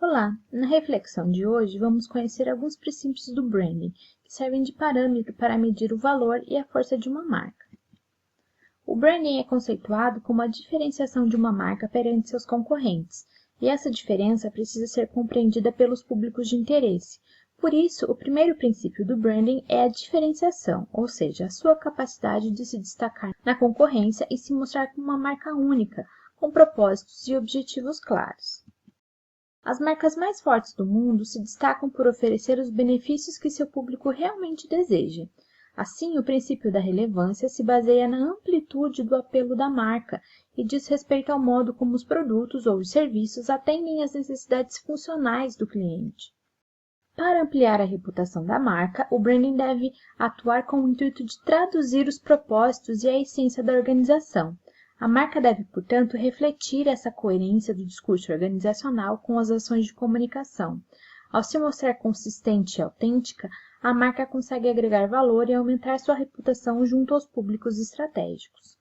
Olá! Na reflexão de hoje, vamos conhecer alguns princípios do branding, que servem de parâmetro para medir o valor e a força de uma marca. O branding é conceituado como a diferenciação de uma marca perante seus concorrentes, e essa diferença precisa ser compreendida pelos públicos de interesse. Por isso, o primeiro princípio do branding é a diferenciação, ou seja, a sua capacidade de se destacar na concorrência e se mostrar como uma marca única, com propósitos e objetivos claros. As marcas mais fortes do mundo se destacam por oferecer os benefícios que seu público realmente deseja. Assim, o princípio da relevância se baseia na amplitude do apelo da marca e diz respeito ao modo como os produtos ou os serviços atendem às necessidades funcionais do cliente. Para ampliar a reputação da marca, o branding deve atuar com o intuito de traduzir os propósitos e a essência da organização. A marca deve, portanto, refletir essa coerência do discurso organizacional com as ações de comunicação. Ao se mostrar consistente e autêntica, a marca consegue agregar valor e aumentar sua reputação junto aos públicos estratégicos.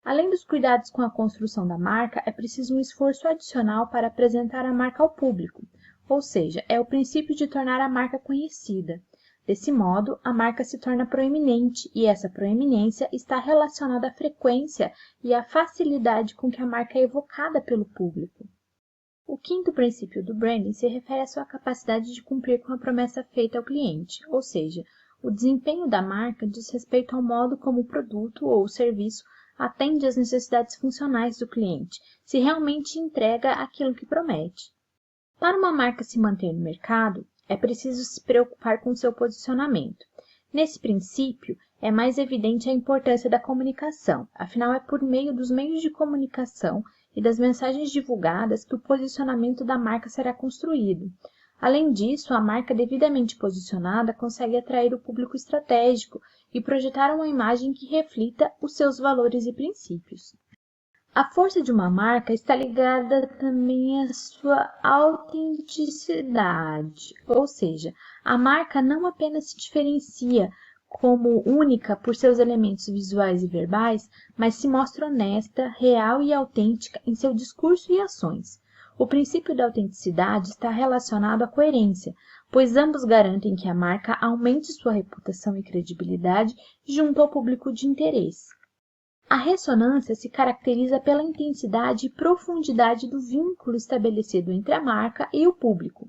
Além dos cuidados com a construção da marca, é preciso um esforço adicional para apresentar a marca ao público, ou seja, é o princípio de tornar a marca conhecida. Desse modo, a marca se torna proeminente e essa proeminência está relacionada à frequência e à facilidade com que a marca é evocada pelo público. O quinto princípio do branding se refere à sua capacidade de cumprir com a promessa feita ao cliente, ou seja, o desempenho da marca diz respeito ao modo como o produto ou o serviço atende às necessidades funcionais do cliente, se realmente entrega aquilo que promete. Para uma marca se manter no mercado, é preciso se preocupar com seu posicionamento. Nesse princípio, é mais evidente a importância da comunicação, afinal é por meio dos meios de comunicação e das mensagens divulgadas que o posicionamento da marca será construído. Além disso, a marca devidamente posicionada consegue atrair o público estratégico e projetar uma imagem que reflita os seus valores e princípios. A força de uma marca está ligada também à sua autenticidade, ou seja, a marca não apenas se diferencia como única por seus elementos visuais e verbais, mas se mostra honesta, real e autêntica em seu discurso e ações. O princípio da autenticidade está relacionado à coerência, pois ambos garantem que a marca aumente sua reputação e credibilidade junto ao público de interesse. A ressonância se caracteriza pela intensidade e profundidade do vínculo estabelecido entre a marca e o público,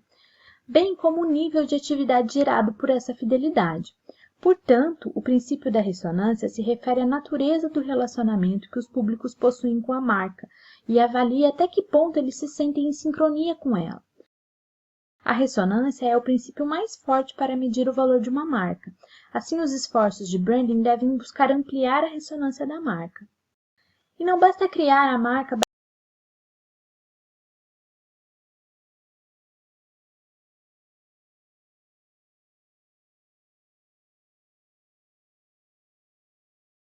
bem como o nível de atividade gerado por essa fidelidade. Portanto, o princípio da ressonância se refere à natureza do relacionamento que os públicos possuem com a marca e avalia até que ponto eles se sentem em sincronia com ela. A ressonância é o princípio mais forte para medir o valor de uma marca. Assim, os esforços de branding devem buscar ampliar a ressonância da marca. E não basta criar a marca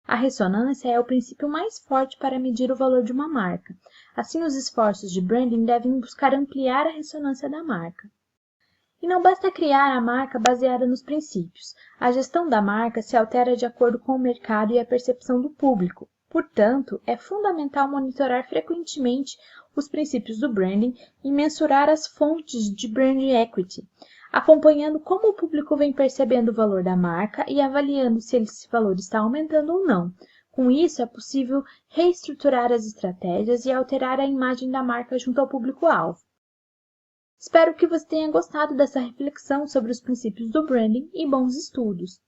A ressonância é o princípio mais forte para medir o valor de uma marca. Assim, os esforços de branding devem buscar ampliar a ressonância da marca. E não basta criar a marca baseada nos princípios. A gestão da marca se altera de acordo com o mercado e a percepção do público. Portanto, é fundamental monitorar frequentemente os princípios do branding e mensurar as fontes de brand equity, acompanhando como o público vem percebendo o valor da marca e avaliando se esse valor está aumentando ou não. Com isso, é possível reestruturar as estratégias e alterar a imagem da marca junto ao público-alvo. Espero que você tenha gostado dessa reflexão sobre os princípios do branding e bons estudos!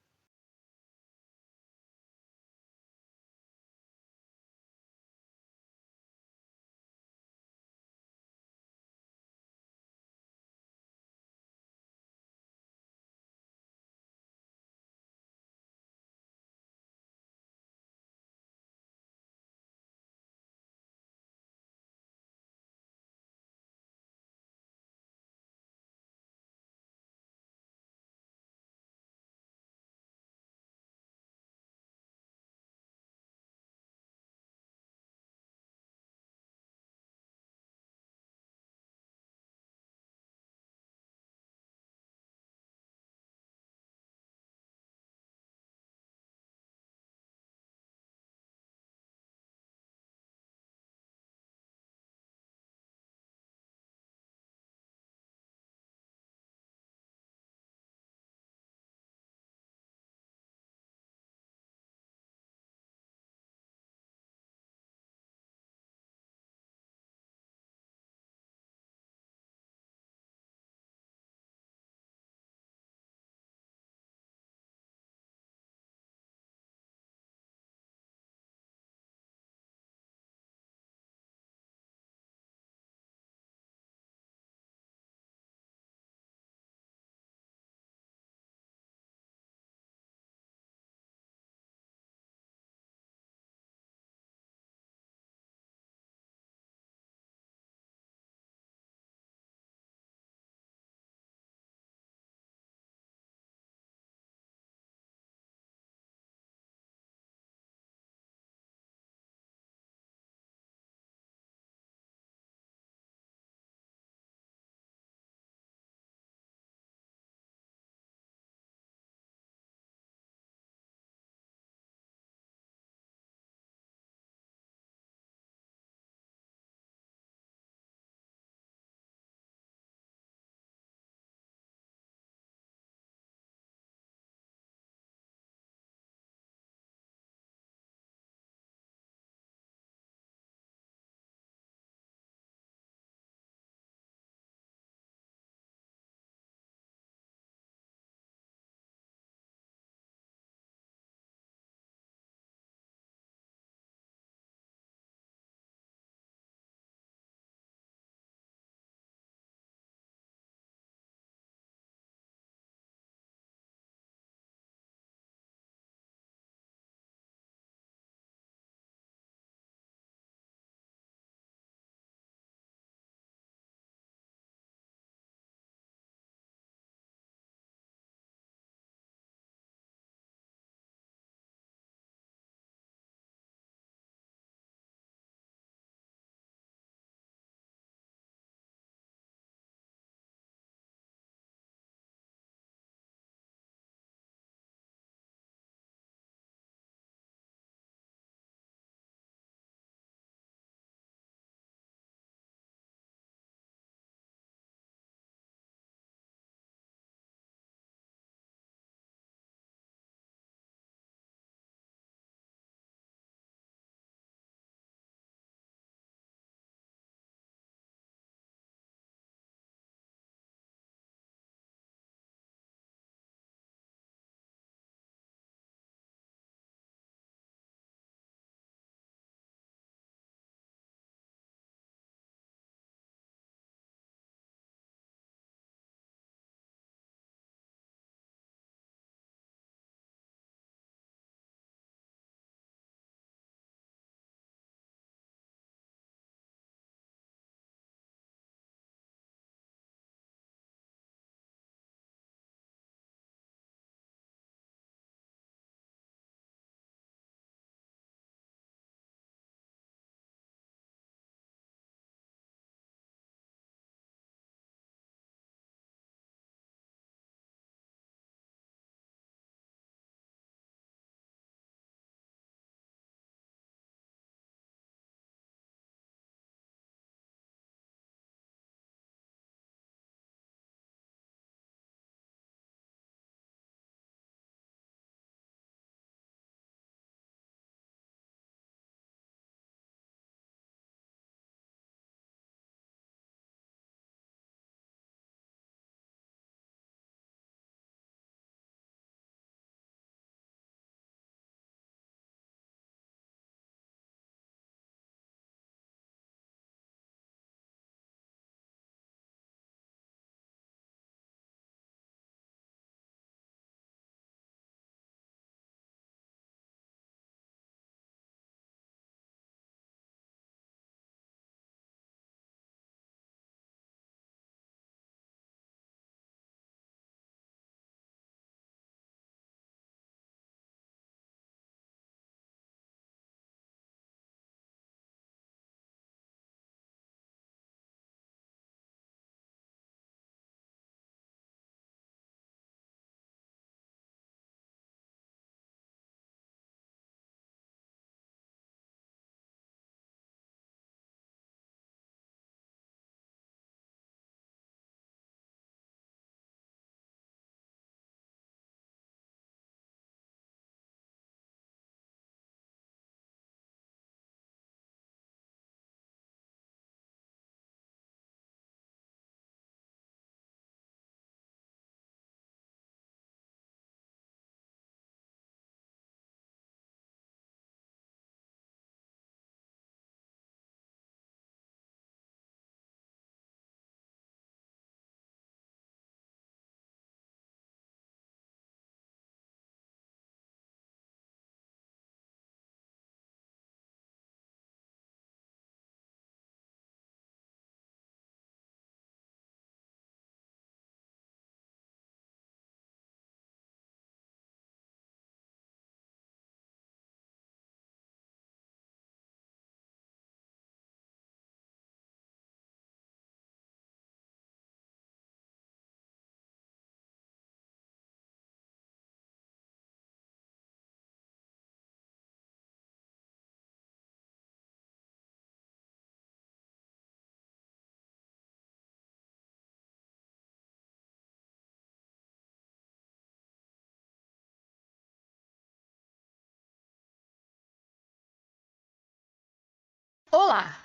lá!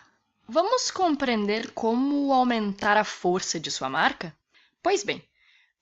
Vamos compreender como aumentar a força de sua marca? Pois bem,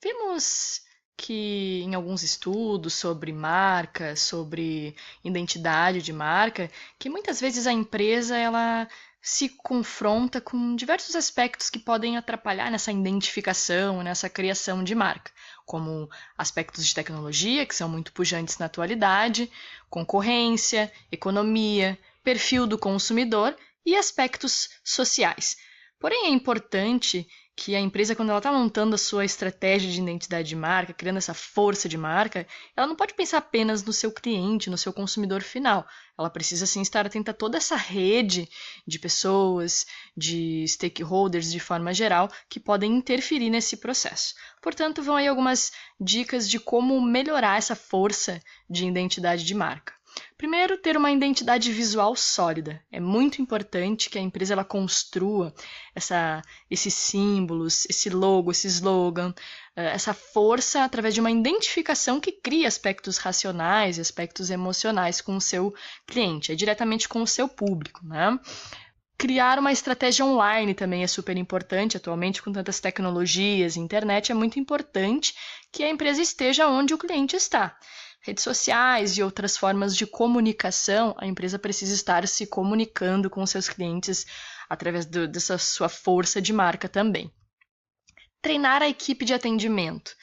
vimos que em alguns estudos sobre marca, sobre identidade de marca, que muitas vezes a empresa ela se confronta com diversos aspectos que podem atrapalhar nessa identificação, nessa criação de marca, como aspectos de tecnologia, que são muito pujantes na atualidade, concorrência, economia, perfil do consumidor e aspectos sociais. Porém, é importante que a empresa, quando ela está montando a sua estratégia de identidade de marca, criando essa força de marca, ela não pode pensar apenas no seu cliente, no seu consumidor final. Ela precisa, sim, estar atenta a toda essa rede de pessoas, de stakeholders de forma geral, que podem interferir nesse processo. Portanto, vão aí algumas dicas de como melhorar essa força de identidade de marca. Primeiro, ter uma identidade visual sólida. É muito importante que a empresa ela construa esses símbolos, esse logo, esse slogan, essa força através de uma identificação que cria aspectos racionais e aspectos emocionais com o seu cliente, é diretamente com o seu público, né? Criar uma estratégia online também é super importante. Atualmente, com tantas tecnologias e internet, é muito importante que a empresa esteja onde o cliente está. Redes sociais e outras formas de comunicação, a empresa precisa estar se comunicando com seus clientes através dessa sua força de marca também. Treinar a equipe de atendimento.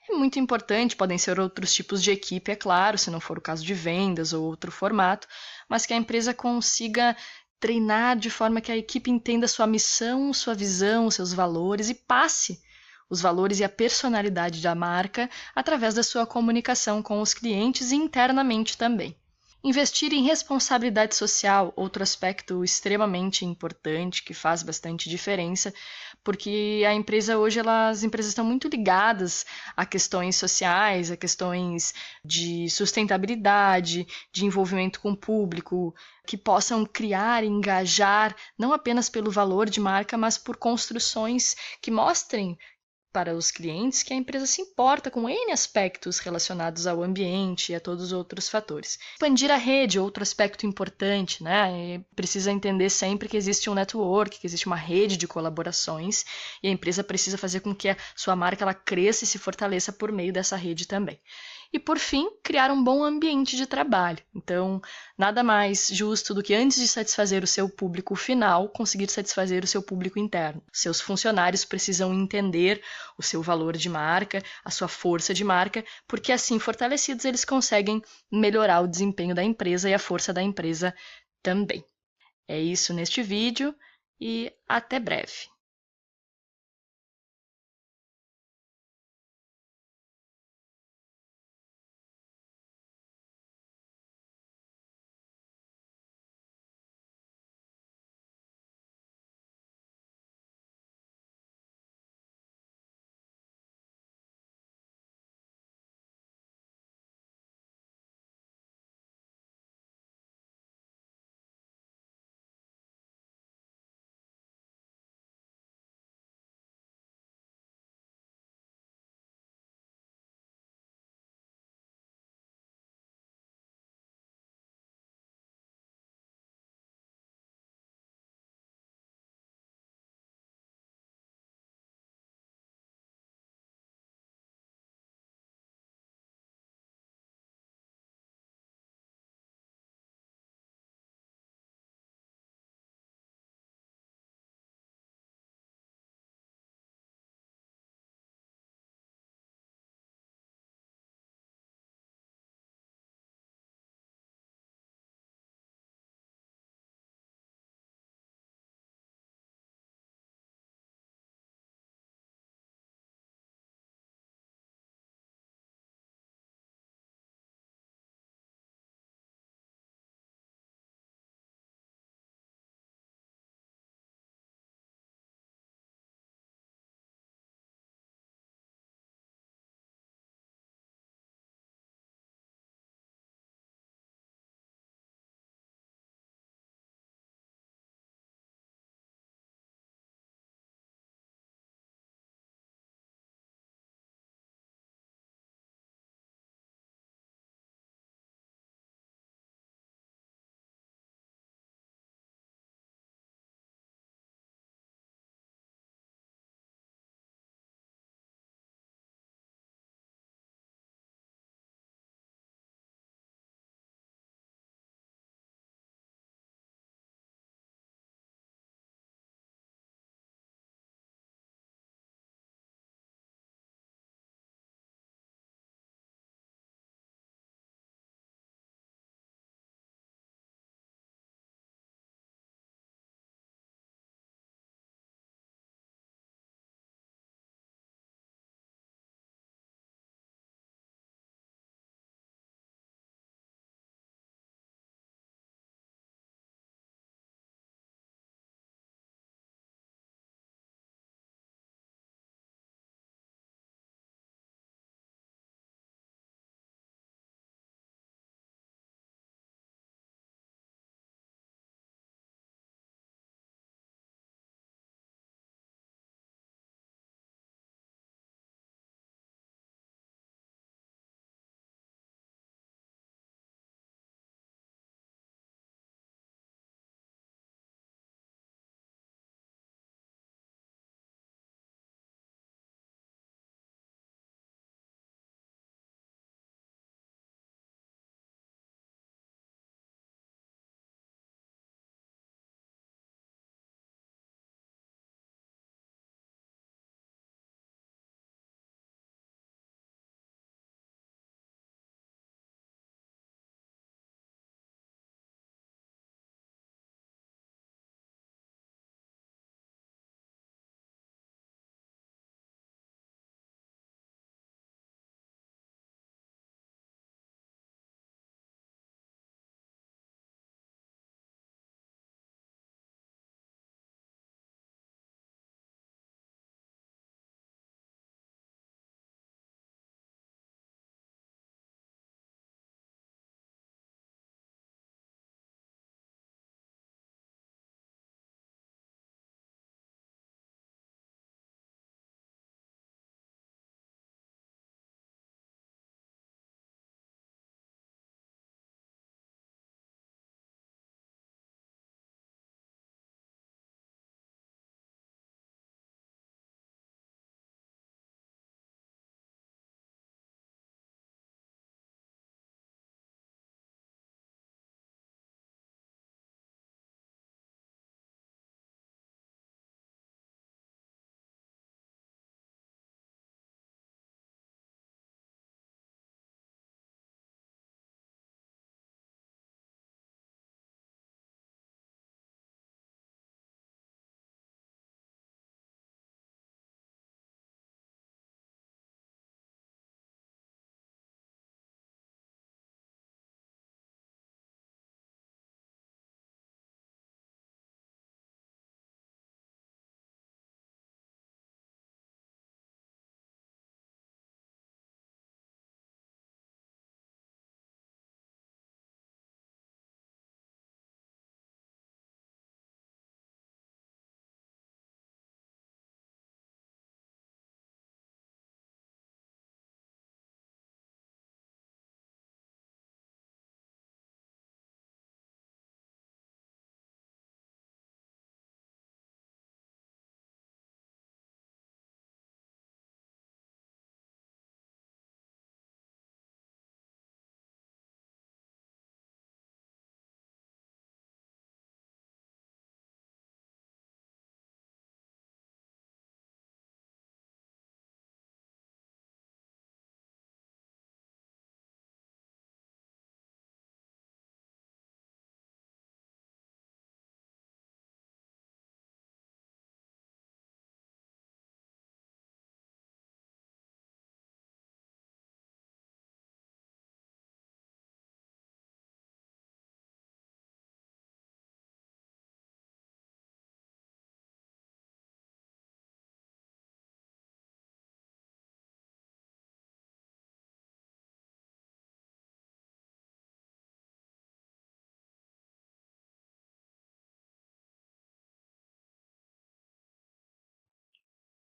É muito importante, podem ser outros tipos de equipe, é claro, se não for o caso de vendas ou outro formato, mas que a empresa consiga treinar de forma que a equipe entenda sua missão, sua visão, seus valores e passe os valores e a personalidade da marca através da sua comunicação com os clientes e internamente também. Investir em responsabilidade social, outro aspecto extremamente importante que faz bastante diferença, porque a empresa hoje, as empresas estão muito ligadas a questões sociais, a questões de sustentabilidade, de envolvimento com o público, que possam criar, engajar, não apenas pelo valor de marca, mas por construções que mostrem para os clientes que a empresa se importa com N aspectos relacionados ao ambiente e a todos os outros fatores. Expandir a rede, outro aspecto importante, né? Precisa entender sempre que existe um network, que existe uma rede de colaborações e a empresa precisa fazer com que a sua marca ela cresça e se fortaleça por meio dessa rede também. E, por fim, criar um bom ambiente de trabalho. Então, nada mais justo do que, antes de satisfazer o seu público final, conseguir satisfazer o seu público interno. Seus funcionários precisam entender o seu valor de marca, a sua força de marca, porque assim, fortalecidos, eles conseguem melhorar o desempenho da empresa e a força da empresa também. É isso neste vídeo e até breve.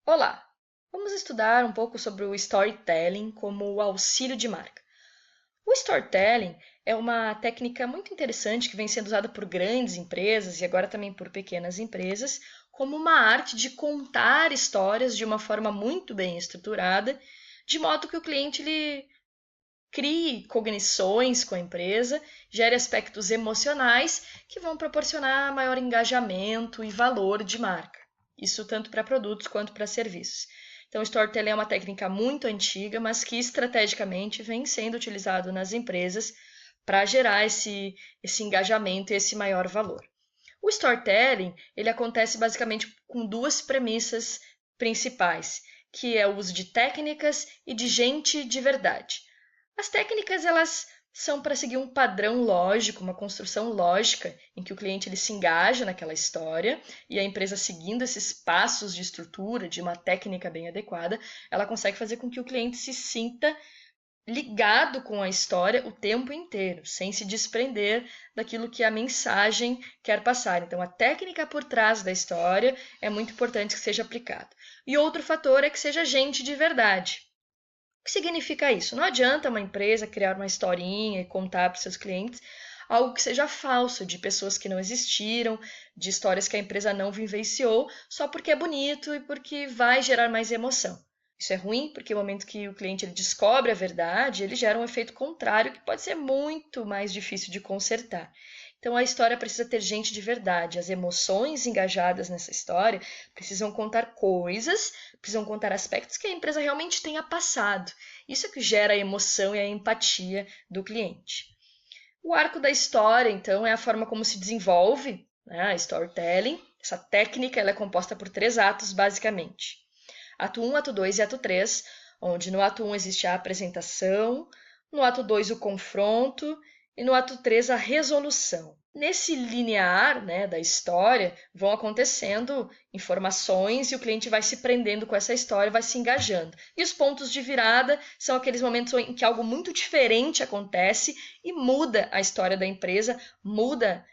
Olá! Vamos estudar um pouco sobre o storytelling como o auxílio de marca. O storytelling é uma técnica muito interessante que vem sendo usada por grandes empresas e agora também por pequenas empresas, como uma arte de contar histórias de uma forma muito bem estruturada, de modo que o cliente crie cognições com a empresa, gere aspectos emocionais que vão proporcionar maior engajamento e valor de marca. Isso tanto para produtos quanto para serviços. Então, o storytelling é uma técnica muito antiga, mas que estrategicamente vem sendo utilizado nas empresas para gerar esse engajamento e esse maior valor. O storytelling ele acontece basicamente com duas premissas principais, que é o uso de técnicas e de gente de verdade. As técnicas elas são para seguir um padrão lógico, uma construção lógica, em que o cliente ele se engaja naquela história e a empresa seguindo esses passos de estrutura, de uma técnica bem adequada, ela consegue fazer com que o cliente se sinta ligado com a história o tempo inteiro, sem se desprender daquilo que a mensagem quer passar. Então, a técnica por trás da história é muito importante que seja aplicada. E outro fator é que seja gente de verdade. O que significa isso? Não adianta uma empresa criar uma historinha e contar para os seus clientes algo que seja falso, de pessoas que não existiram, de histórias que a empresa não vivenciou, só porque é bonito e porque vai gerar mais emoção. Isso é ruim porque no momento que o cliente ele descobre a verdade, ele gera um efeito contrário que pode ser muito mais difícil de consertar. Então a história precisa ter gente de verdade, as emoções engajadas nessa história precisam contar coisas, precisam contar aspectos que a empresa realmente tenha passado. Isso é que gera a emoção e a empatia do cliente. O arco da história, então, é a forma como se desenvolve, né, a storytelling. Essa técnica ela é composta por três atos, basicamente. Ato 1, ato 2 e ato 3, onde no ato 1 existe a apresentação, no ato 2 o confronto e no ato 3 a resolução. Nesse linear, né, da história vão acontecendo informações e o cliente vai se prendendo com essa história, vai se engajando. E os pontos de virada são aqueles momentos em que algo muito diferente acontece e muda a história da empresa, muda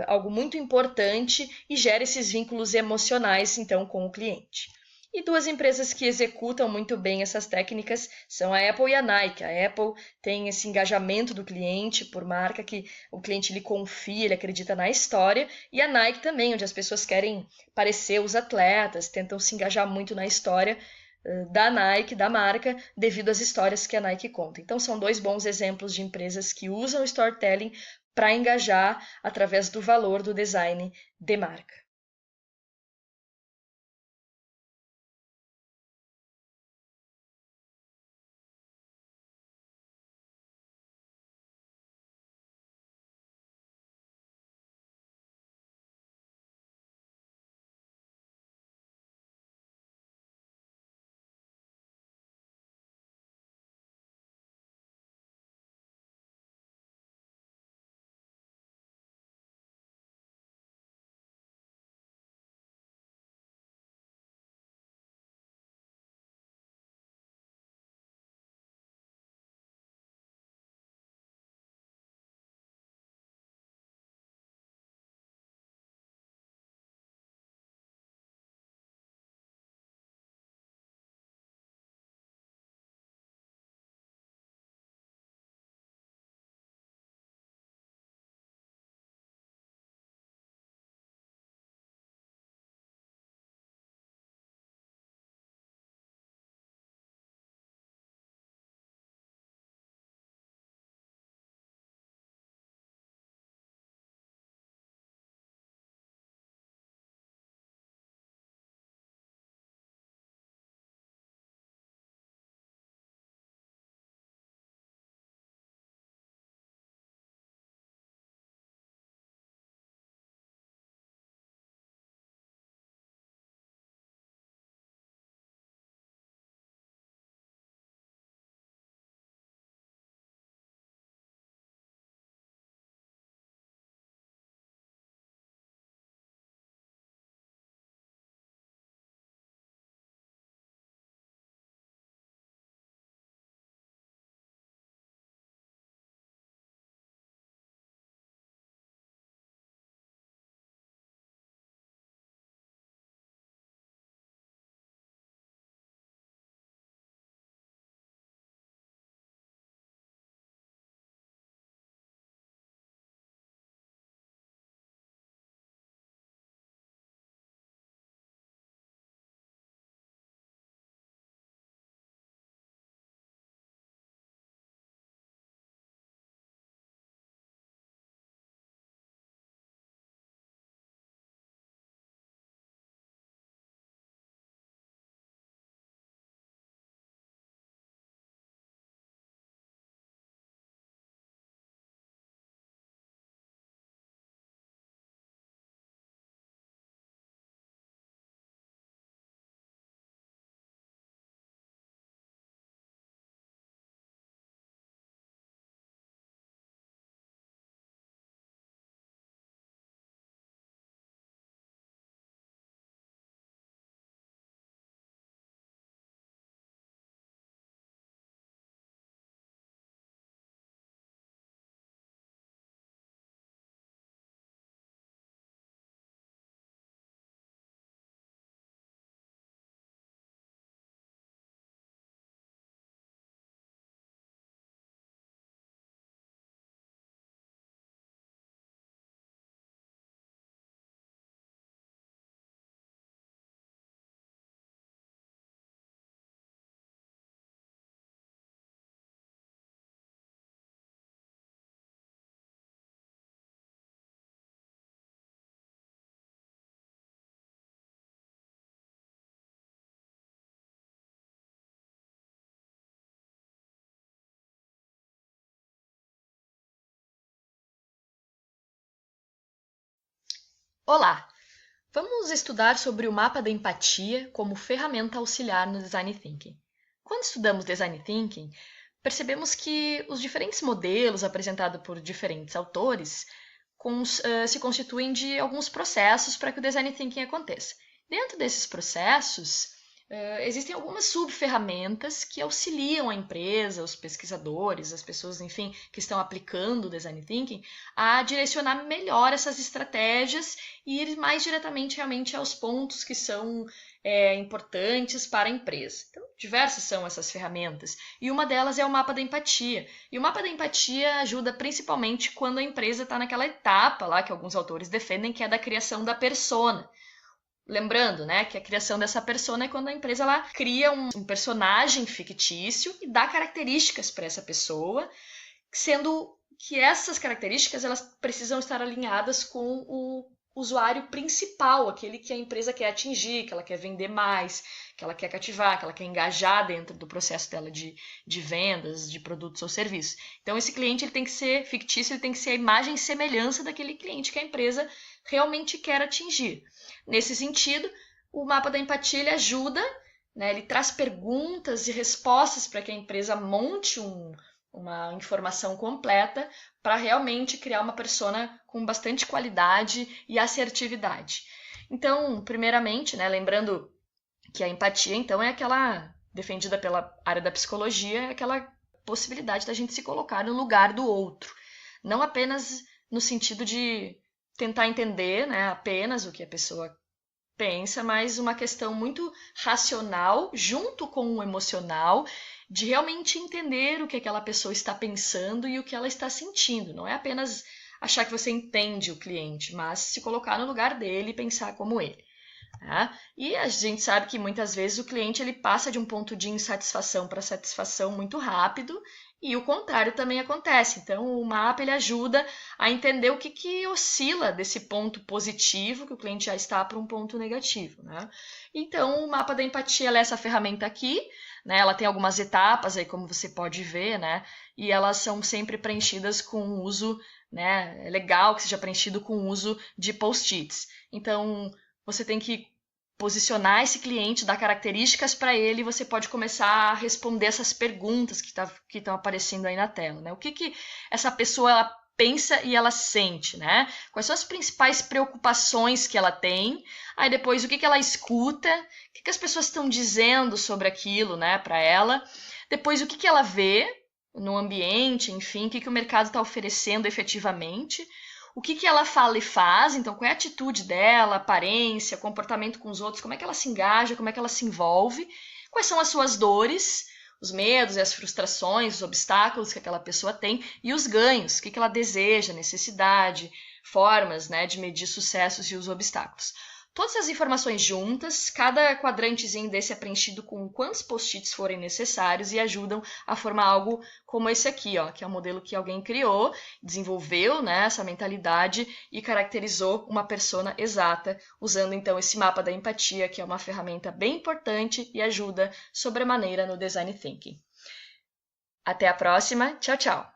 algo muito importante e gera esses vínculos emocionais então com o cliente. E duas empresas que executam muito bem essas técnicas são a Apple e a Nike. A Apple tem esse engajamento do cliente por marca que o cliente lhe confia, ele acredita na história, e a Nike também, onde as pessoas querem parecer os atletas, tentam se engajar muito na história da Nike, da marca, devido às histórias que a Nike conta. Então são dois bons exemplos de empresas que usam o storytelling para engajar através do valor do design de marca. Olá! Vamos estudar sobre o mapa da empatia como ferramenta auxiliar no Design Thinking. Quando estudamos Design Thinking, percebemos que os diferentes modelos apresentados por diferentes autores se constituem de alguns processos para que o Design Thinking aconteça. Dentro desses processos, existem algumas subferramentas que auxiliam a empresa, os pesquisadores, as pessoas, enfim, que estão aplicando o Design Thinking, a direcionar melhor essas estratégias e ir mais diretamente realmente aos pontos que são importantes para a empresa. Então, diversas são essas ferramentas, e uma delas é o mapa da empatia. E o mapa da empatia ajuda principalmente quando a empresa está naquela etapa lá que alguns autores defendem, que é da criação da persona. Lembrando, né, que a criação dessa persona é quando a empresa ela cria um personagem fictício e dá características para essa pessoa, sendo que essas características elas precisam estar alinhadas com o usuário principal, aquele que a empresa quer atingir, que ela quer vender mais, que ela quer cativar, que ela quer engajar dentro do processo dela de vendas, de produtos ou serviços. Então, esse cliente ele tem que ser fictício, ele tem que ser a imagem e semelhança daquele cliente que a empresa realmente quer atingir. Nesse sentido, o mapa da empatia ele ajuda, né, ele traz perguntas e respostas para que a empresa monte uma informação completa para realmente criar uma persona com bastante qualidade e assertividade. Então, primeiramente, né, lembrando que a empatia, então, é aquela defendida pela área da psicologia, é aquela possibilidade da gente se colocar no lugar do outro, não apenas no sentido de tentar entender, né, apenas o que a pessoa pensa, mas uma questão muito racional junto com o emocional, de realmente entender o que aquela pessoa está pensando e o que ela está sentindo. Não é apenas achar que você entende o cliente, mas se colocar no lugar dele e pensar como ele. Tá? E a gente sabe que muitas vezes o cliente ele passa de um ponto de insatisfação para satisfação muito rápido e o contrário também acontece. Então, o mapa ele ajuda a entender o que oscila desse ponto positivo que o cliente já está para um ponto negativo. Né? Então, o mapa da empatia é essa ferramenta aqui. Né? Ela tem algumas etapas aí, como você pode ver, né? E elas são sempre preenchidas com o uso, né? É legal que seja preenchido com o uso de post-its. Então, você tem que posicionar esse cliente, dar características para ele, e você pode começar a responder essas perguntas que estão aparecendo aí na tela. Né? O que essa pessoa ela pensa e ela sente, né? Quais são as principais preocupações que ela tem? Aí depois o que ela escuta? O que as pessoas estão dizendo sobre aquilo, né, para ela? Depois o que ela vê no ambiente, enfim, o que o mercado está oferecendo efetivamente? O que ela fala e faz, então qual é a atitude dela, aparência, comportamento com os outros, como é que ela se engaja, como é que ela se envolve, quais são as suas dores, os medos e as frustrações, os obstáculos que aquela pessoa tem e os ganhos, o que ela deseja, necessidade, formas, né, de medir sucessos e os obstáculos. Todas as informações juntas, cada quadrantezinho desse é preenchido com quantos post-its forem necessários e ajudam a formar algo como esse aqui, ó, que é um modelo que alguém criou, desenvolveu, né, essa mentalidade e caracterizou uma persona exata, usando então esse mapa da empatia, que é uma ferramenta bem importante e ajuda sobremaneira no Design Thinking. Até a próxima, tchau, tchau!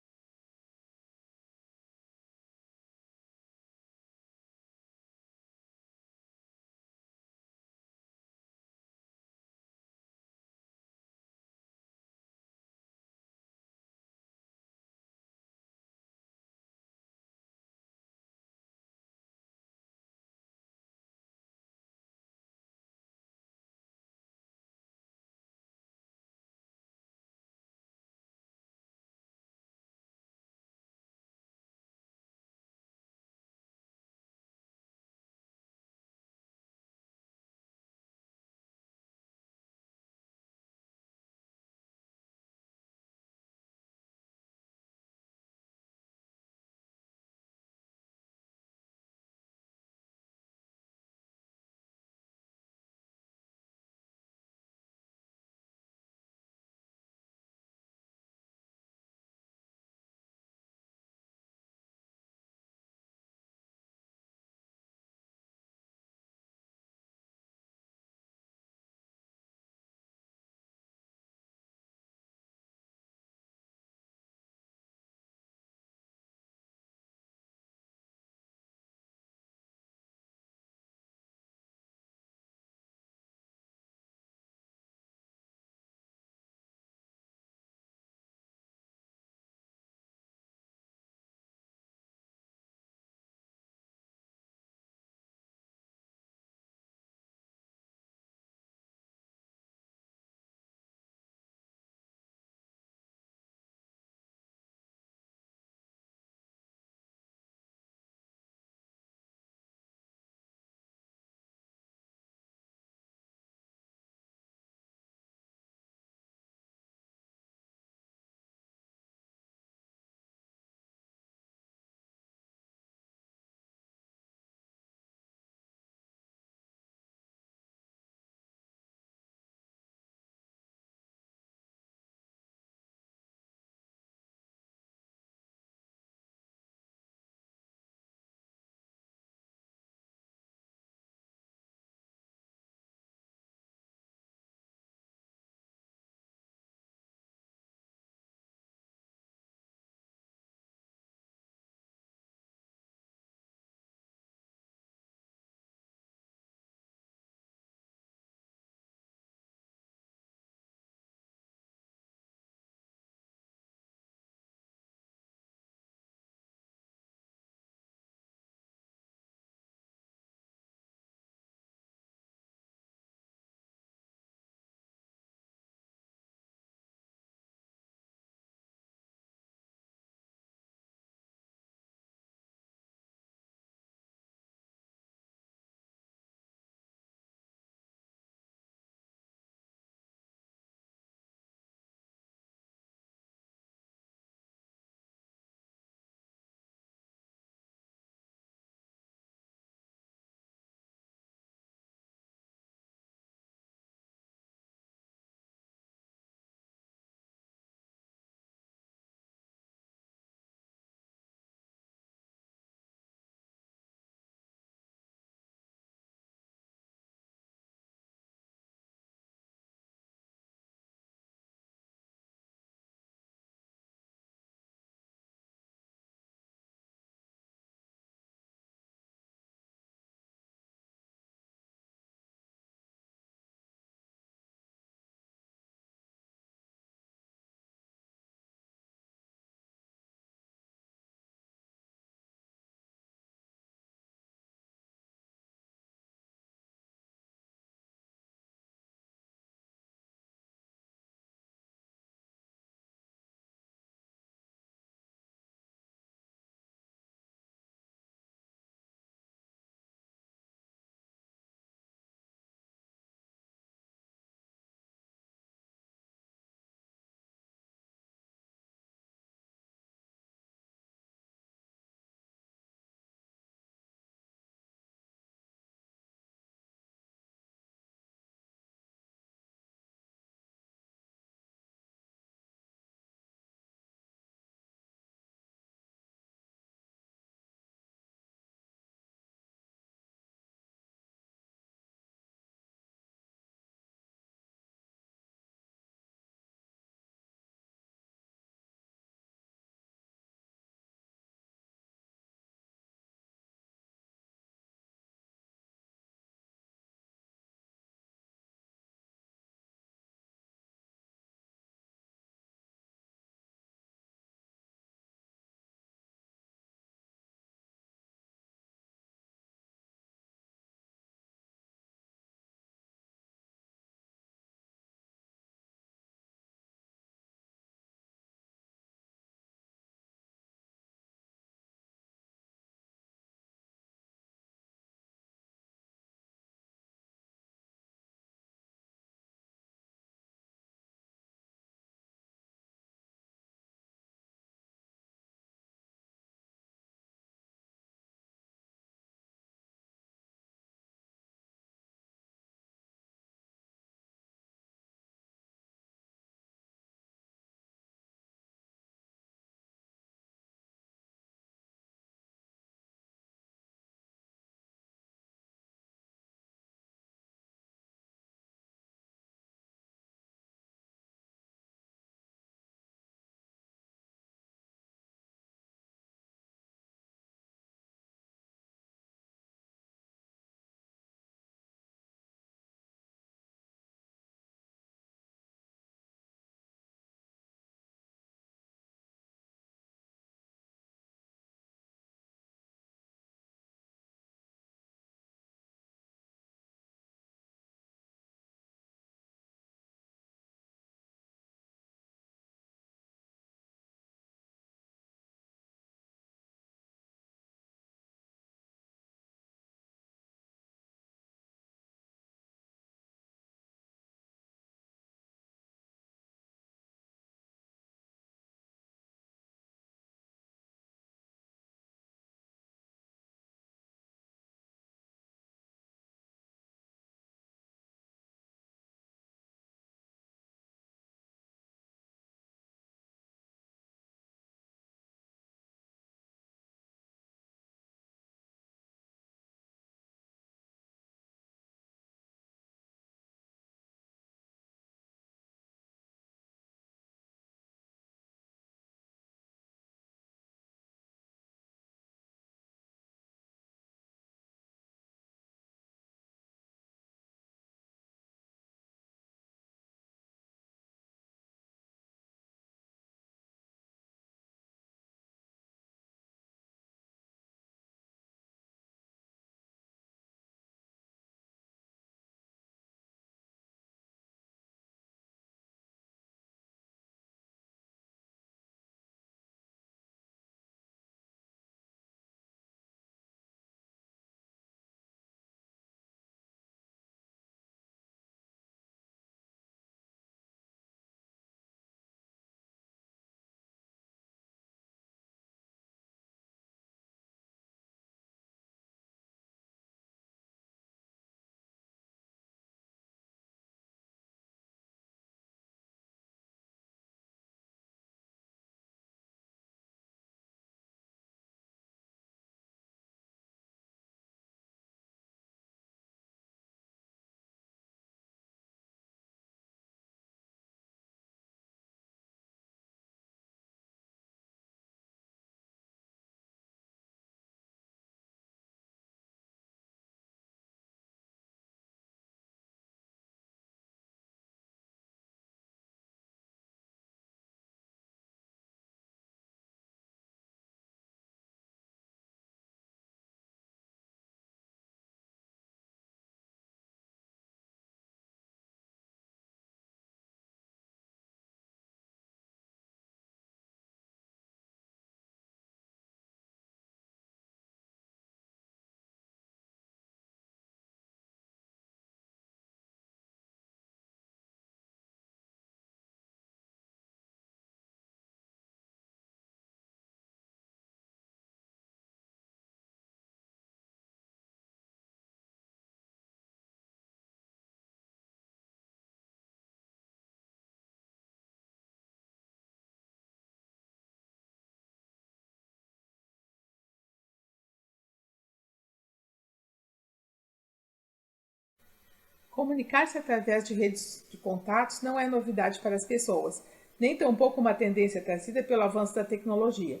Comunicar-se através de redes de contatos não é novidade para as pessoas, nem tampouco uma tendência trazida pelo avanço da tecnologia.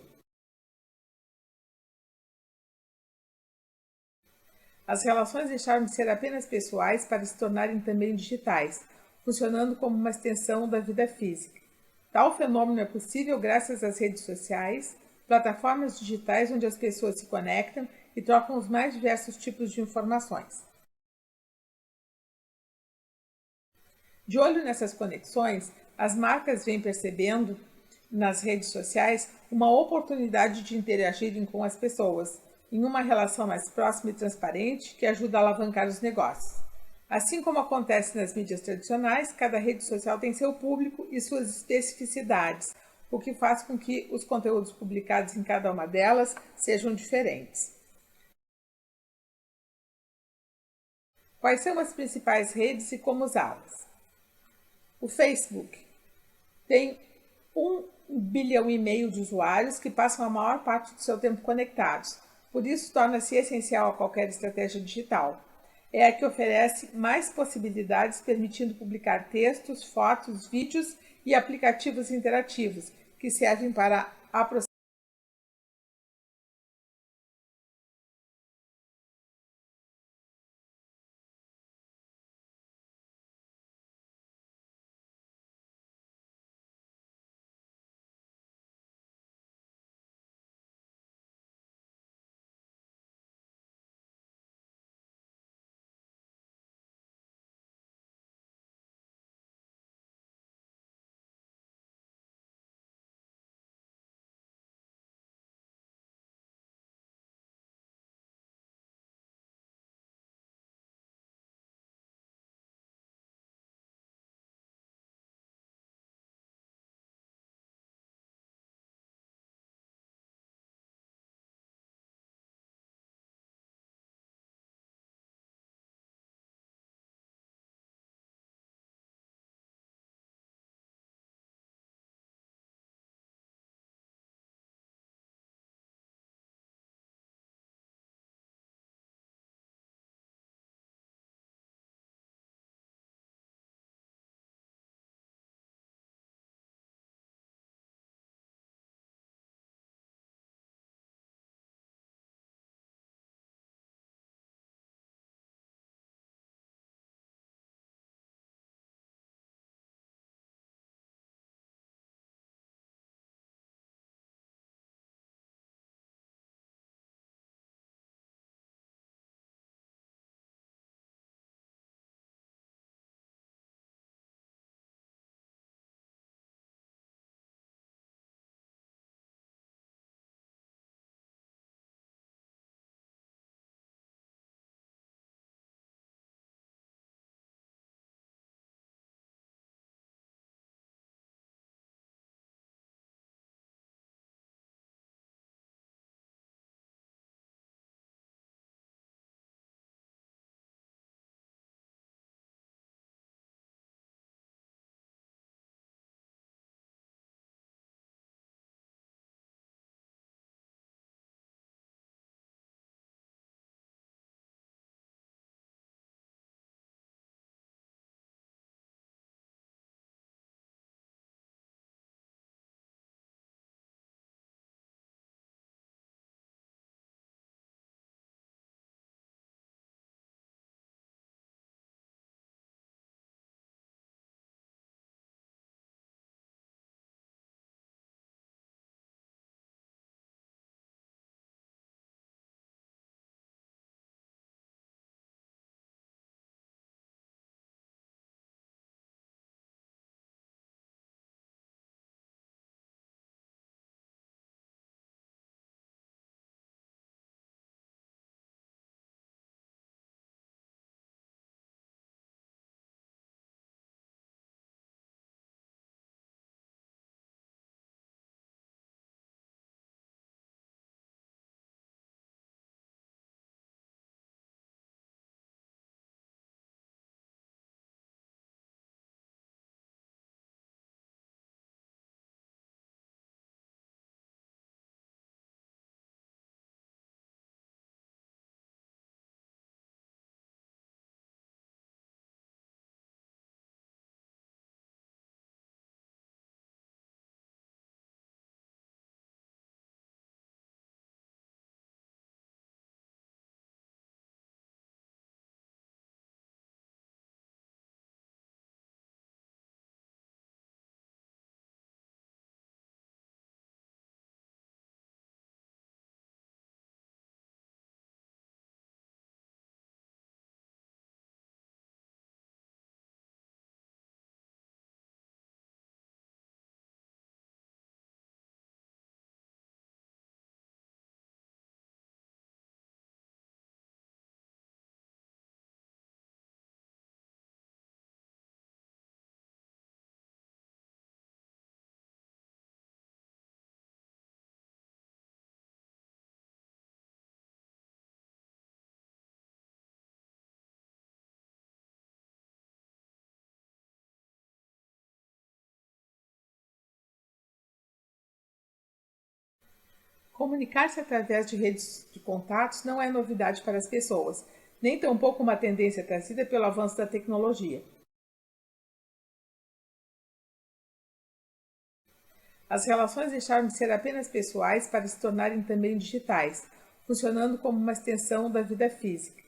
As relações deixaram de ser apenas pessoais para se tornarem também digitais, funcionando como uma extensão da vida física. Tal fenômeno é possível graças às redes sociais, plataformas digitais onde as pessoas se conectam e trocam os mais diversos tipos de informações. De olho nessas conexões, as marcas vêm percebendo nas redes sociais uma oportunidade de interagirem com as pessoas, em uma relação mais próxima e transparente que ajuda a alavancar os negócios. Assim como acontece nas mídias tradicionais, cada rede social tem seu público e suas especificidades, o que faz com que os conteúdos publicados em cada uma delas sejam diferentes. Quais são as principais redes e como usá-las? O Facebook tem 1,5 bilhão de usuários que passam a maior parte do seu tempo conectados. Por isso, torna-se essencial a qualquer estratégia digital. É a que oferece mais possibilidades, permitindo publicar textos, fotos, vídeos e aplicativos interativos, que servem para aproximar Comunicar-se através de redes de contatos não é novidade para as pessoas, nem tampouco uma tendência trazida pelo avanço da tecnologia. As relações deixaram de ser apenas pessoais para se tornarem também digitais, funcionando como uma extensão da vida física.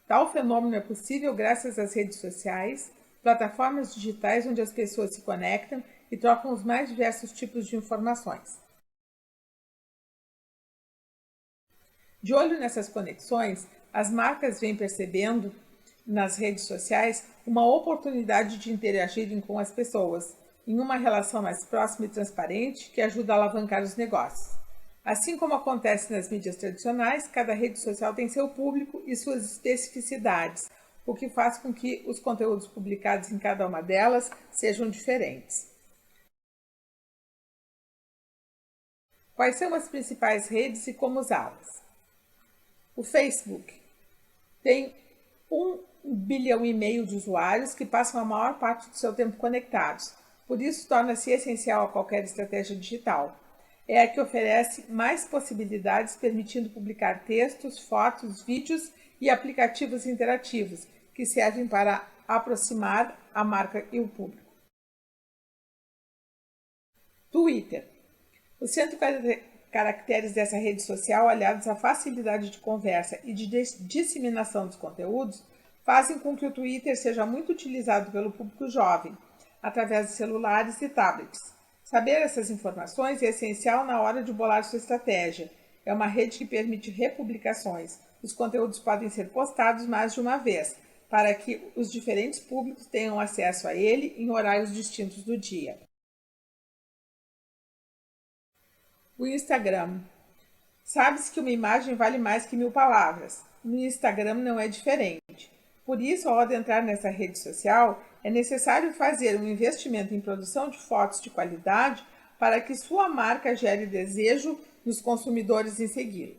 Tal fenômeno é possível graças às redes sociais, plataformas digitais onde as pessoas se conectam e trocam os mais diversos tipos de informações. De olho nessas conexões, as marcas vêm percebendo nas redes sociais uma oportunidade de interagirem com as pessoas, em uma relação mais próxima e transparente que ajuda a alavancar os negócios. Assim como acontece nas mídias tradicionais, cada rede social tem seu público e suas especificidades, o que faz com que os conteúdos publicados em cada uma delas sejam diferentes. Quais são as principais redes e como usá-las? O Facebook tem 1,5 bilhão de usuários que passam a maior parte do seu tempo conectados, por isso torna-se essencial a qualquer estratégia digital. É a que oferece mais possibilidades, permitindo publicar textos, fotos, vídeos e aplicativos interativos, que servem para aproximar a marca e o público. Twitter. Os 140 caracteres dessa rede social, aliados à facilidade de conversa e de disseminação dos conteúdos, fazem com que o Twitter seja muito utilizado pelo público jovem, através de celulares e tablets. Saber essas informações é essencial na hora de bolar sua estratégia. É uma rede que permite republicações. Os conteúdos podem ser postados mais de uma vez, para que os diferentes públicos tenham acesso a ele em horários distintos do dia. O Instagram. Sabe-se que uma imagem vale mais que 1000 palavras. No Instagram não é diferente. Por isso, ao adentrar nessa rede social, é necessário fazer um investimento em produção de fotos de qualidade para que sua marca gere desejo nos consumidores em segui-lo.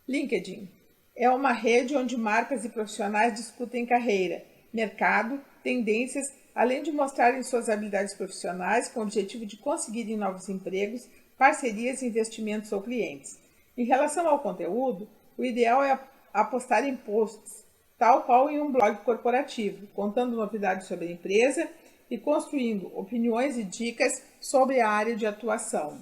LinkedIn é uma rede onde marcas e profissionais discutem carreira, mercado, tendências, além de mostrarem suas habilidades profissionais com o objetivo de conseguirem novos empregos, parcerias, investimentos ou clientes. Em relação ao conteúdo, o ideal é apostar em posts, tal qual em um blog corporativo, contando novidades sobre a empresa e construindo opiniões e dicas sobre a área de atuação.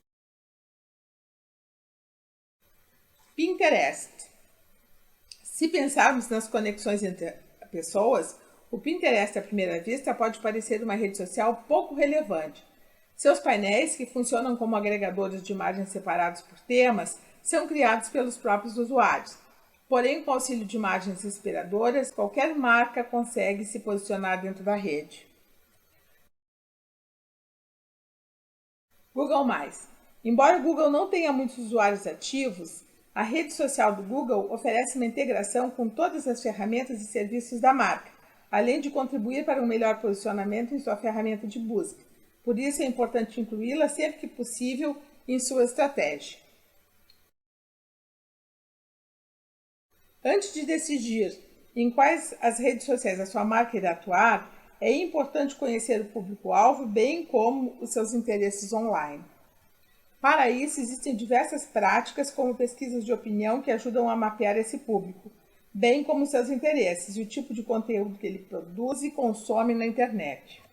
Pinterest. Se pensarmos nas conexões entre pessoas, o Pinterest à primeira vista pode parecer uma rede social pouco relevante. Seus painéis, que funcionam como agregadores de imagens separados por temas, são criados pelos próprios usuários. Porém, com o auxílio de imagens inspiradoras, qualquer marca consegue se posicionar dentro da rede. Google+. Embora o Google não tenha muitos usuários ativos, a rede social do Google oferece uma integração com todas as ferramentas e serviços da marca, além de contribuir para um melhor posicionamento em sua ferramenta de busca. Por isso é importante incluí-la sempre que possível em sua estratégia. Antes de decidir em quais as redes sociais a sua marca irá atuar, é importante conhecer o público-alvo, bem como os seus interesses online. Para isso, existem diversas práticas, como pesquisas de opinião, que ajudam a mapear esse público, bem como seus interesses e o tipo de conteúdo que ele produz e consome na internet.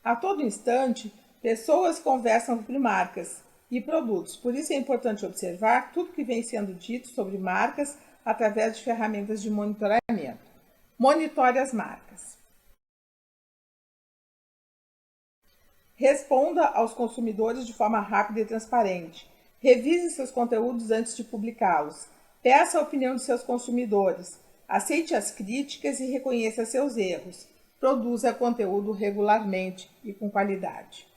A todo instante, pessoas conversam sobre marcas e produtos, por isso é importante observar tudo que vem sendo dito sobre marcas através de ferramentas de monitoramento. Monitore as marcas. Responda aos consumidores de forma rápida e transparente. Revise seus conteúdos antes de publicá-los. Peça a opinião de seus consumidores. Aceite as críticas e reconheça seus erros. Produza conteúdo regularmente e com qualidade.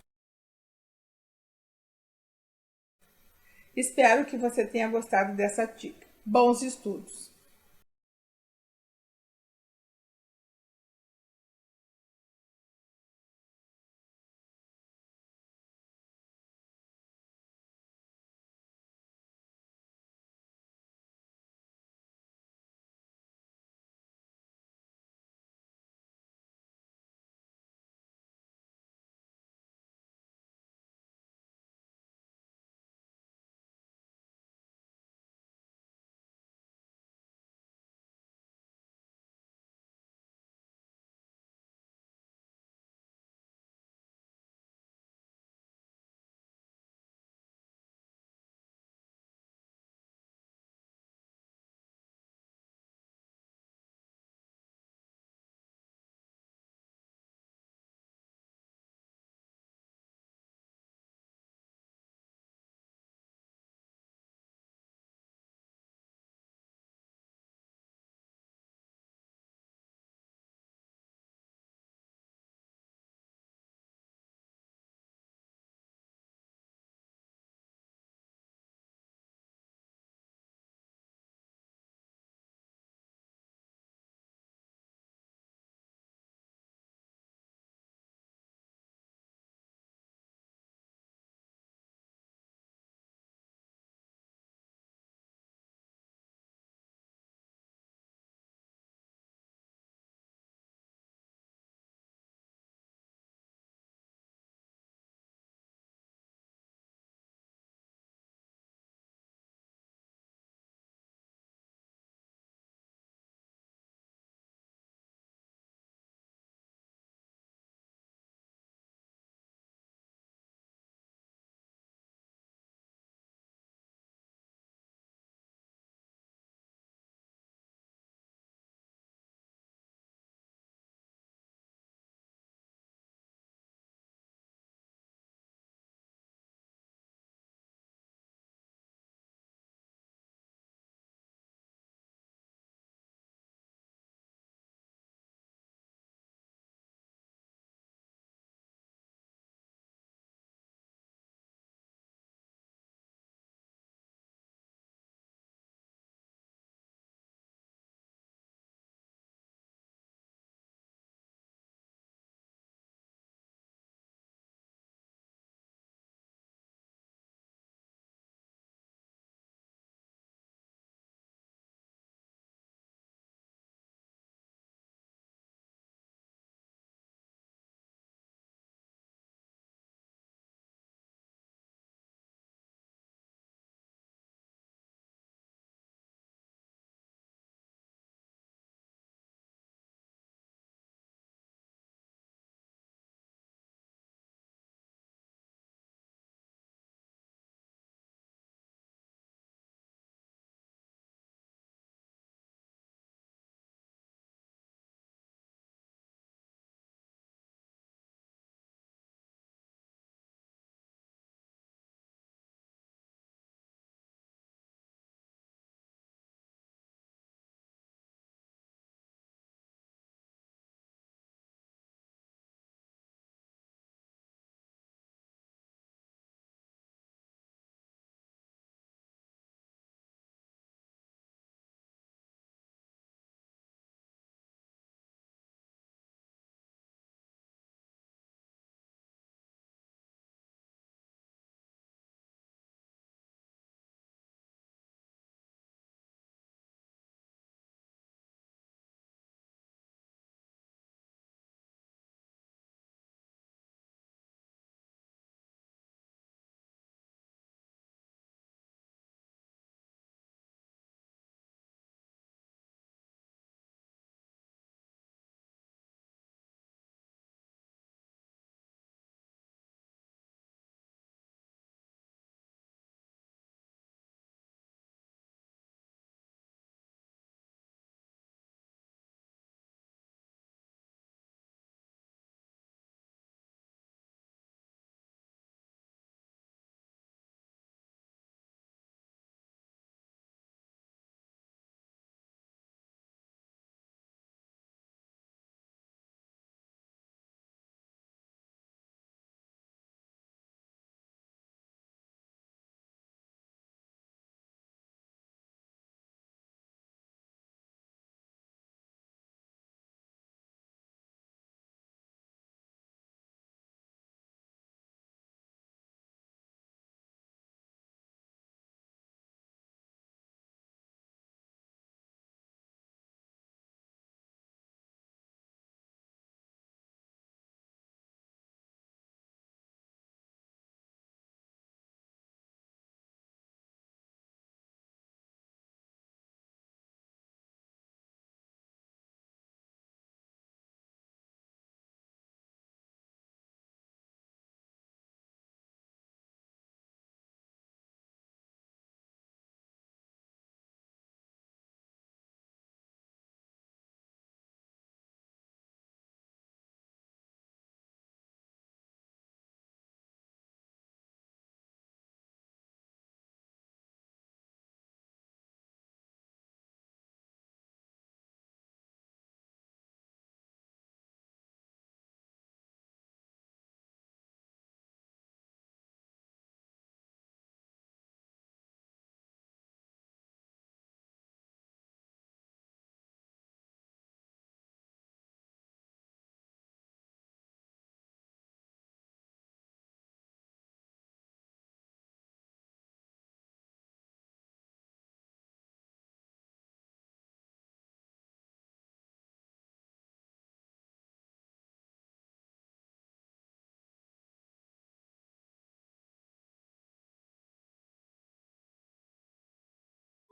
Espero que você tenha gostado dessa dica. Bons estudos!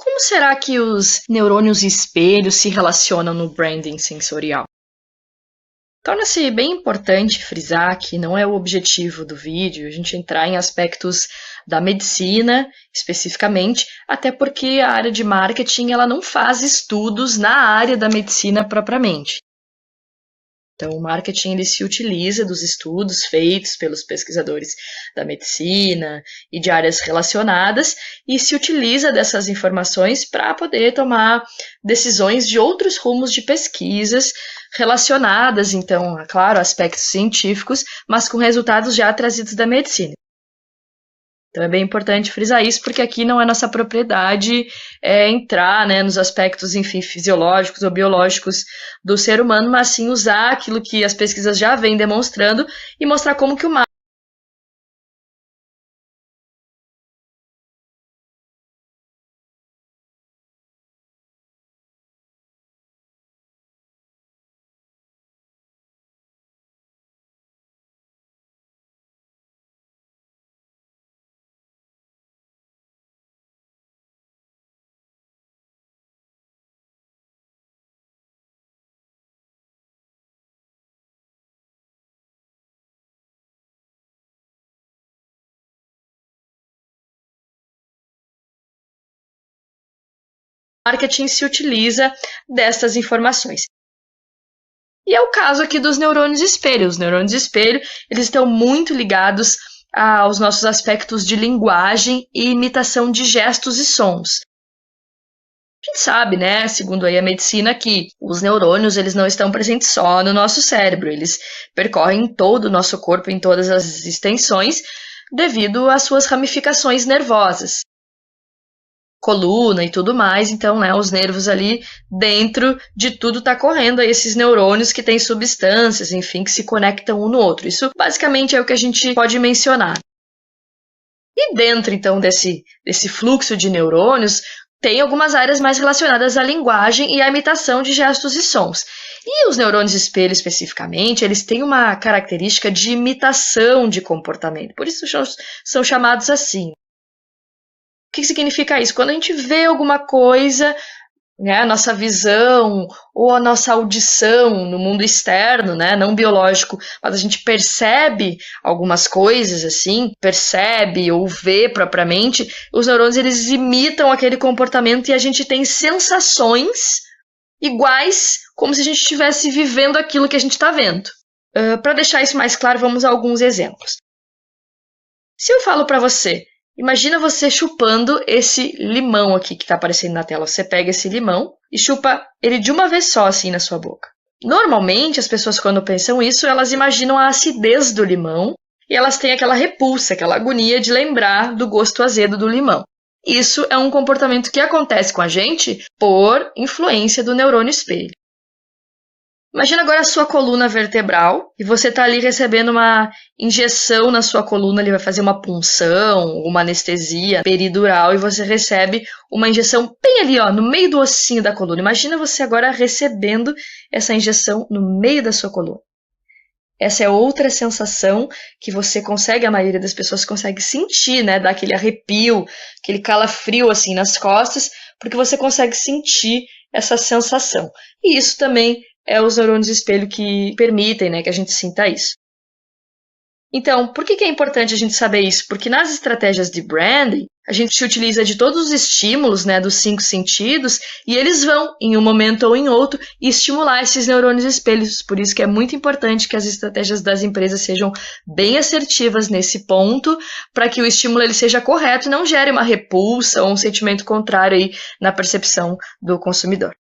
Como será que os neurônios espelhos se relacionam no branding sensorial? Torna-se bem importante frisar que não é o objetivo do vídeo a gente entrar em aspectos da medicina especificamente, até porque a área de marketing ela não faz estudos na área da medicina propriamente. Então, o marketing ele se utiliza dos estudos feitos pelos pesquisadores da medicina e de áreas relacionadas e se utiliza dessas informações para poder tomar decisões de outros rumos de pesquisas relacionadas, então, é claro, aspectos científicos, mas com resultados já trazidos da medicina. Então é bem importante frisar isso, porque aqui não é nossa propriedade entrar, né, nos aspectos, enfim, fisiológicos ou biológicos do ser humano, mas sim usar aquilo que as pesquisas já vêm demonstrando e mostrar como que o marketing se utiliza dessas informações. E é o caso aqui dos neurônios espelho. Os neurônios espelho, eles estão muito ligados aos nossos aspectos de linguagem e imitação de gestos e sons. A gente sabe, né, segundo aí a medicina, que os neurônios eles não estão presentes só no nosso cérebro, eles percorrem todo o nosso corpo em todas as extensões devido às suas ramificações nervosas, coluna e tudo mais, então, né, os nervos ali dentro de tudo tá correndo aí esses neurônios que têm substâncias, enfim, que se conectam um no outro. Isso basicamente é o que a gente pode mencionar. E dentro, então, desse fluxo de neurônios, tem algumas áreas mais relacionadas à linguagem e à imitação de gestos e sons. E os neurônios espelho, especificamente, eles têm uma característica de imitação de comportamento, por isso são chamados assim. O que significa isso? Quando a gente vê alguma coisa, né, a nossa visão ou a nossa audição no mundo externo, né, não biológico, mas a gente percebe algumas coisas assim, percebe ou vê propriamente, os neurônios eles imitam aquele comportamento e a gente tem sensações iguais, como se a gente estivesse vivendo aquilo que a gente está vendo. Para deixar isso mais claro, vamos a alguns exemplos. Se eu falo para você, imagina você chupando esse limão aqui que está aparecendo na tela. Você pega esse limão e chupa ele de uma vez só, assim, na sua boca. Normalmente, as pessoas, quando pensam isso, elas imaginam a acidez do limão e elas têm aquela repulsa, aquela agonia de lembrar do gosto azedo do limão. Isso é um comportamento que acontece com a gente por influência do neurônio espelho. Imagina agora a sua coluna vertebral e você está ali recebendo uma injeção na sua coluna, ele vai fazer uma punção, uma anestesia peridural e você recebe uma injeção bem ali, ó, no meio do ossinho da coluna. Imagina você agora recebendo essa injeção no meio da sua coluna. Essa é outra sensação que você consegue, a maioria das pessoas consegue sentir, né? Dá aquele arrepio, aquele calafrio assim nas costas, porque você consegue sentir essa sensação. E isso também é os neurônios espelho que permitem, né, que a gente sinta isso. Então, por que é importante a gente saber isso? Porque nas estratégias de branding, a gente se utiliza de todos os estímulos, né, dos 5 sentidos, e eles vão, em um momento ou em outro, estimular esses neurônios espelhos. Por isso que é muito importante que as estratégias das empresas sejam bem assertivas nesse ponto, para que o estímulo ele seja correto e não gere uma repulsa ou um sentimento contrário aí na percepção do consumidor.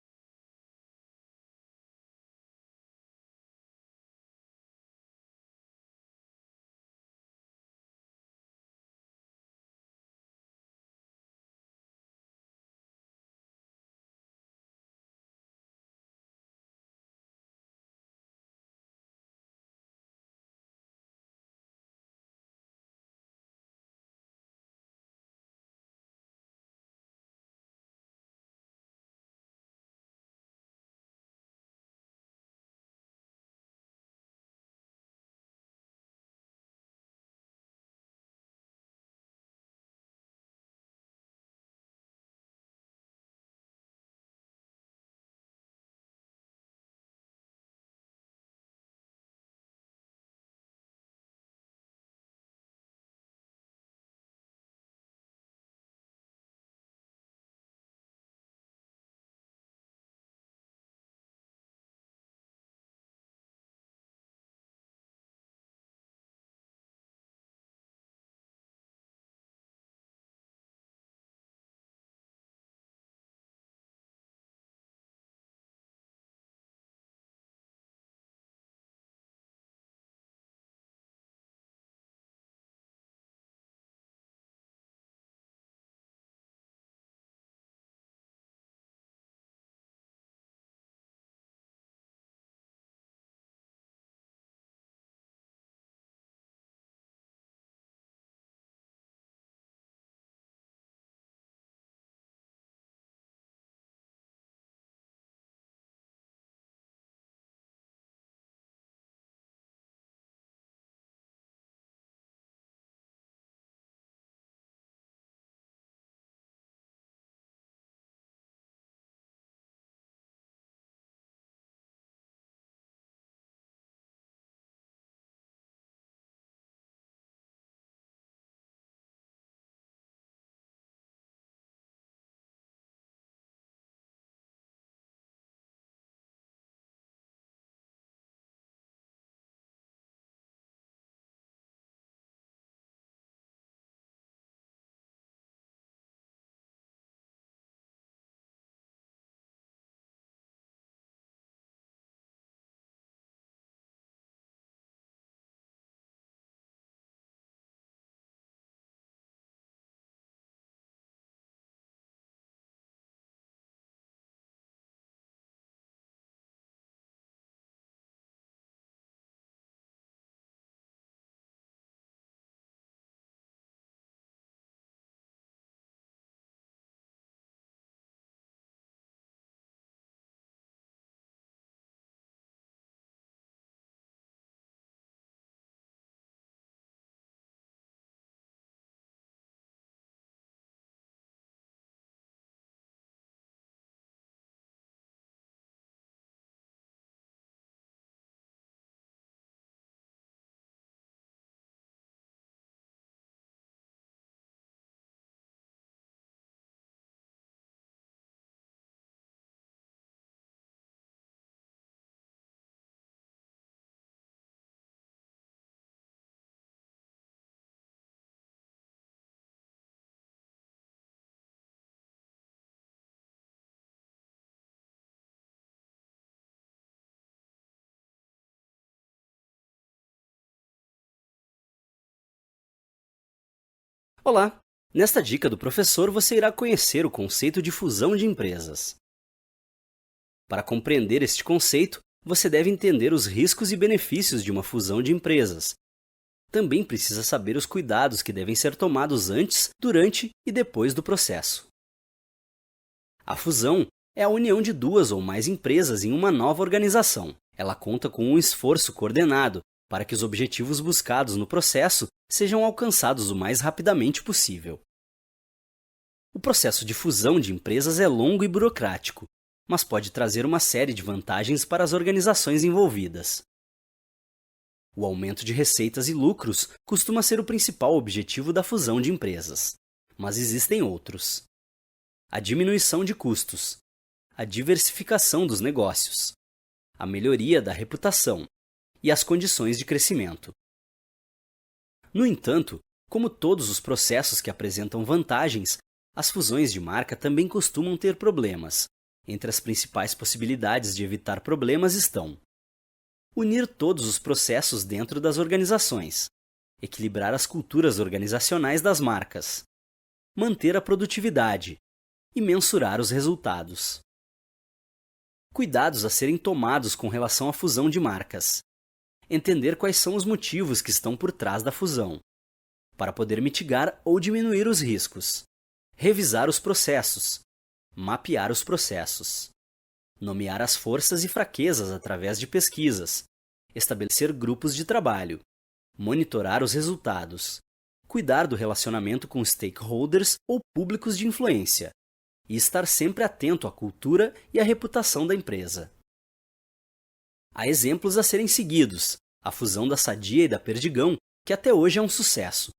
Olá! Nesta dica do professor, você irá conhecer o conceito de fusão de empresas. Para compreender este conceito, você deve entender os riscos e benefícios de uma fusão de empresas. Também precisa saber os cuidados que devem ser tomados antes, durante e depois do processo. A fusão é a união de duas ou mais empresas em uma nova organização. Ela conta com um esforço coordenado para que os objetivos buscados no processo sejam alcançados o mais rapidamente possível. O processo de fusão de empresas é longo e burocrático, mas pode trazer uma série de vantagens para as organizações envolvidas. O aumento de receitas e lucros costuma ser o principal objetivo da fusão de empresas, mas existem outros. A diminuição de custos, a diversificação dos negócios, a melhoria da reputação e as condições de crescimento. No entanto, como todos os processos que apresentam vantagens, as fusões de marca também costumam ter problemas. Entre as principais possibilidades de evitar problemas estão: unir todos os processos dentro das organizações, equilibrar as culturas organizacionais das marcas, manter a produtividade e mensurar os resultados. Cuidados a serem tomados com relação à fusão de marcas. Entender quais são os motivos que estão por trás da fusão, para poder mitigar ou diminuir os riscos. Revisar os processos. Mapear os processos. Nomear as forças e fraquezas através de pesquisas. Estabelecer grupos de trabalho. Monitorar os resultados. Cuidar do relacionamento com stakeholders ou públicos de influência. E estar sempre atento à cultura e à reputação da empresa. Há exemplos a serem seguidos: a fusão da Sadia e da Perdigão, que até hoje é um sucesso.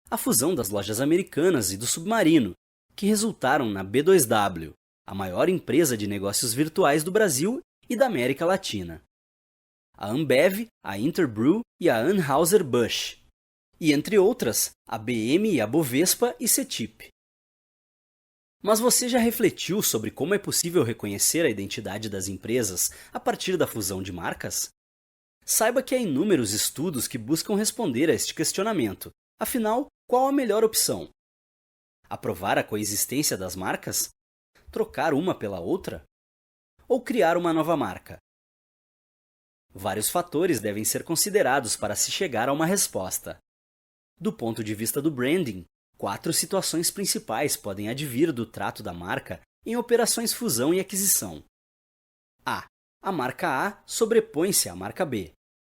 A fusão das lojas Americanas e do Submarino, que resultaram na B2W, a maior empresa de negócios virtuais do Brasil e da América Latina. A Ambev, a Interbrew e a Anheuser-Busch. E entre outras, a BM e a Bovespa e Cetip. Mas você já refletiu sobre como é possível reconhecer a identidade das empresas a partir da fusão de marcas? Saiba que há inúmeros estudos que buscam responder a este questionamento. Afinal, qual a melhor opção? Aprovar a coexistência das marcas? Trocar uma pela outra? Ou criar uma nova marca? Vários fatores devem ser considerados para se chegar a uma resposta. Do ponto de vista do branding, 4 situações principais podem advir do trato da marca em operações fusão e aquisição. A. A marca A sobrepõe-se à marca B.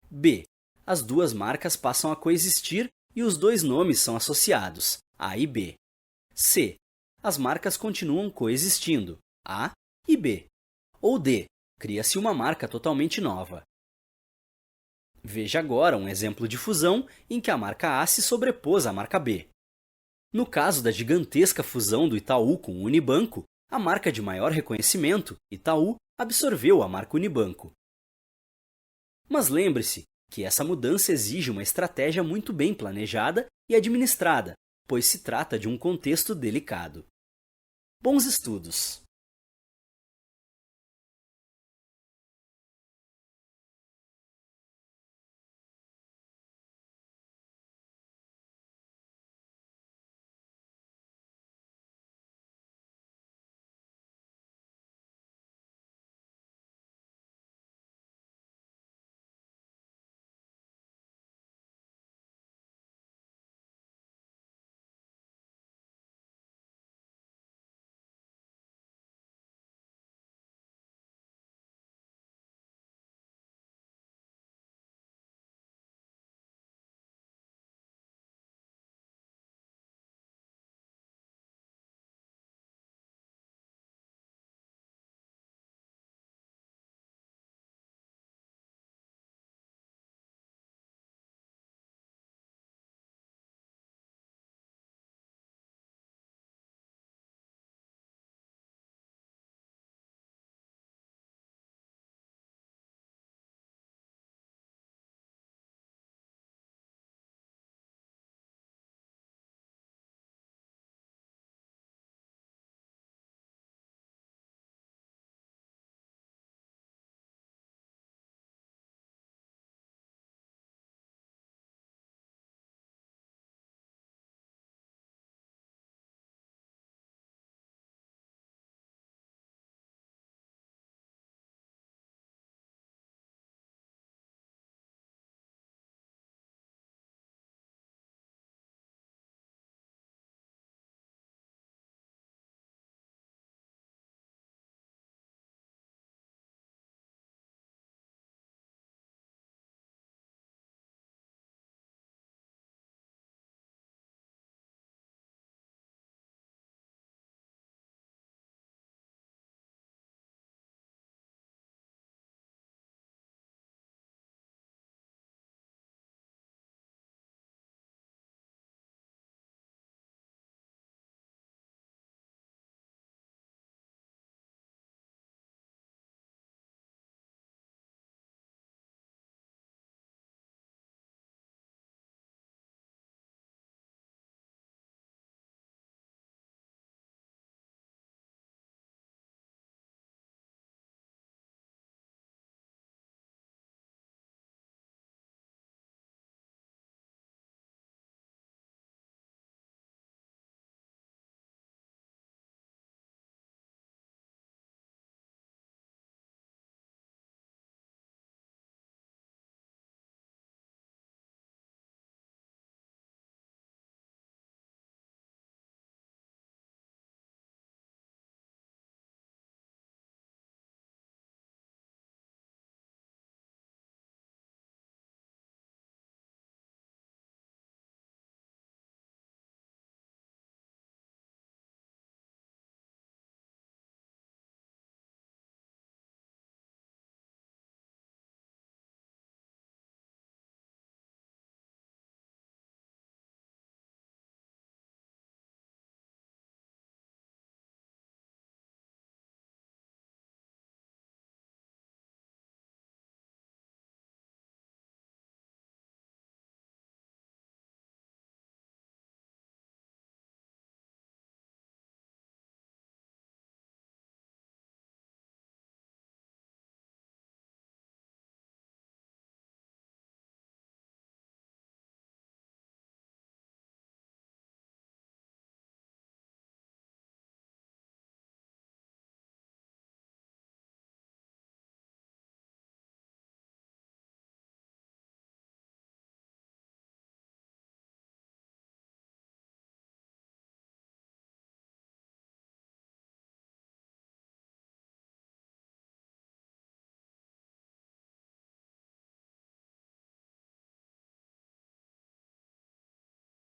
B. As duas marcas passam a coexistir e os dois nomes são associados, A e B. C. As marcas continuam coexistindo, A e B. Ou D. Cria-se uma marca totalmente nova. Veja agora um exemplo de fusão em que a marca A se sobrepôs à marca B. No caso da gigantesca fusão do Itaú com o Unibanco, a marca de maior reconhecimento, Itaú, absorveu a marca Unibanco. Mas lembre-se que essa mudança exige uma estratégia muito bem planejada e administrada, pois se trata de um contexto delicado. Bons estudos!